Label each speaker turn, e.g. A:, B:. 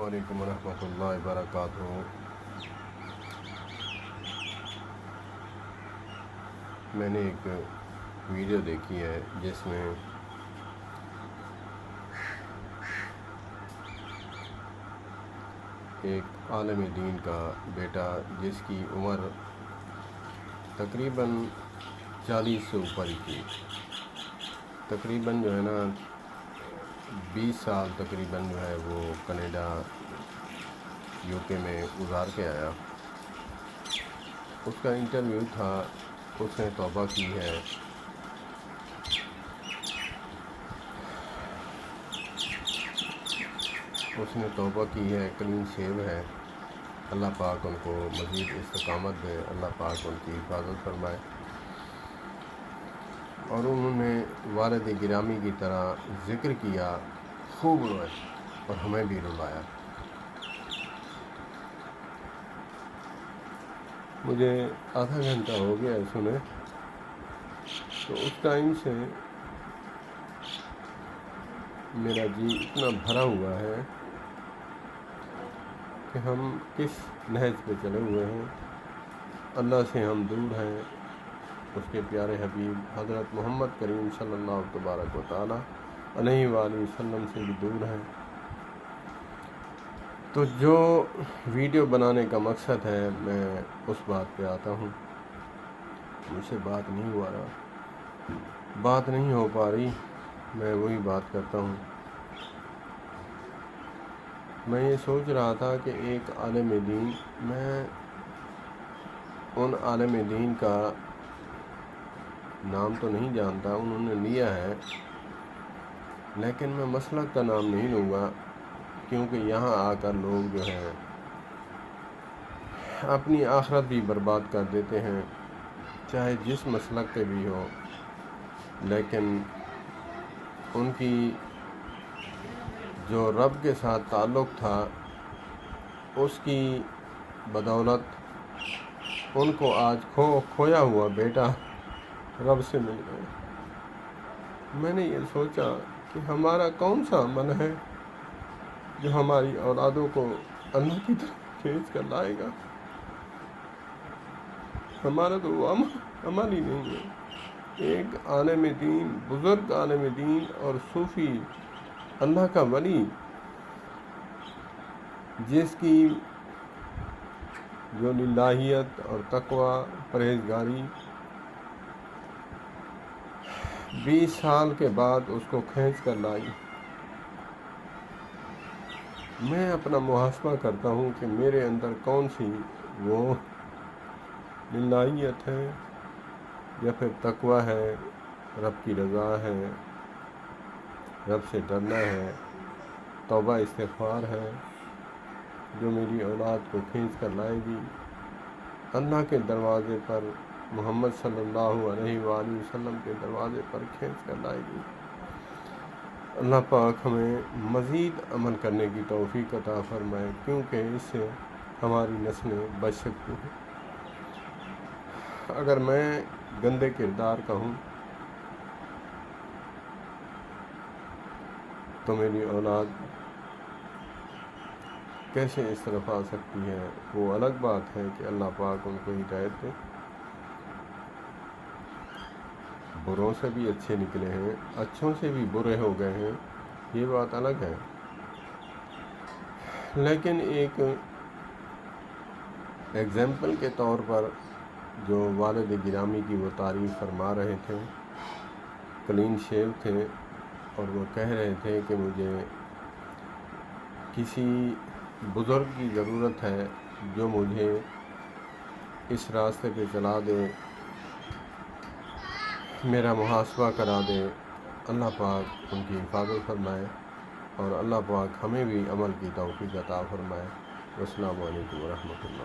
A: علیکم ورحمۃ اللہ وبرکاتہ۔ میں نے ایک ویڈیو دیکھی ہے جس میں ایک عالم دین کا بیٹا جس کی عمر تقریباً 40 سے اوپر کی، تقریباً جو ہے نا 20 سال تقریباً جو ہے وہ کینیڈا UK میں گزار کے آیا۔ اس کا انٹرویو تھا، اس نے توبہ کی ہے، کلین شیو ہے۔ اللہ پاک ان کو مزید استقامت دے، اللہ پاک ان کی حفاظت فرمائے۔ اور انہوں نے والد گرامی کی طرح ذکر کیا، خوب روئے اور ہمیں بھی رلایا۔ مجھے آدھا گھنٹہ ہو گیا ہے سنے، تو اس ٹائم سے میرا جی اتنا بھرا ہوا ہے کہ ہم کس نہج پہ چلے ہوئے ہیں، اللہ سے ہم دور ہیں، اس کے پیارے حبیب حضرت محمد کریم صلی اللہ تبارک و تعالی علیہ وآلہ وسلم سے بھی دور ہیں۔ تو جو ویڈیو بنانے کا مقصد ہے، میں اس بات پہ آتا ہوں۔ مجھ سے بات نہیں ہو پا رہی، میں وہی بات کرتا ہوں۔ میں یہ سوچ رہا تھا کہ ایک عالم دین، میں ان عالم دین کا نام تو نہیں جانتا، انہوں نے لیا ہے، لیکن میں مسلک کا نام نہیں لوں گا، کیونکہ یہاں آ کر لوگ جو ہیں اپنی آخرت بھی برباد کر دیتے ہیں، چاہے جس مسلک پہ بھی ہو، لیکن ان کی جو رب کے ساتھ تعلق تھا، اس کی بدولت ان کو آج کھویا ہوا بیٹا رب سے مل گیا۔ میں نے یہ سوچا کہ ہمارا کون سا عمل ہے جو ہماری اولادوں کو اللہ کی طرف کھینچ کر لائے گا؟ ہمارا تو وہ عمل ہی نہیں ہے۔ ایک عالم دین، بزرگ عالم دین اور صوفی، اللہ کا ولی، جس کی جو للہیت اور تقوی، پرہیزگاری 20 سال کے بعد اس کو کھینچ کر لائی۔ میں اپنا محاسبہ کرتا ہوں کہ میرے اندر کون سی وہ للہیت ہے، یا پھر تقوی ہے، رب کی رضا ہے، رب سے ڈرنا ہے، توبہ استغفار ہے، جو میری اولاد کو کھینچ کر لائے گی اللہ کے دروازے پر، محمد صلی اللہ علیہ وآلہ وسلم کے دروازے پر کھینچ کر لائے گی۔ اللہ پاک ہمیں مزید عمل کرنے کی توفیق عطا فرمائے، کیونکہ اس سے ہماری نسلیں بچ سکتی ہیں۔ اگر میں گندے کردار کا ہوں تو میری اولاد کیسے اس طرف آ سکتی ہے؟ وہ الگ بات ہے کہ اللہ پاک ان کو ہدایت دے۔ بروں سے بھی اچھے نکلے ہیں، اچھوں سے بھی برے ہو گئے ہیں، یہ بات الگ ہے، لیکن ایک ایگزامپل کے طور پر جو والد گرامی کی وہ تعریف فرما رہے تھے، کلین شیو تھے، اور وہ کہہ رہے تھے کہ مجھے کسی بزرگ کی ضرورت ہے جو مجھے اس راستے پہ چلا دے، میرا محاسبہ کرا دے۔ اللہ پاک ان کی حفاظت فرمائے، اور اللہ پاک ہمیں بھی عمل کی توفیق عطا فرمائے۔ السلام علیکم ورحمۃ اللہ۔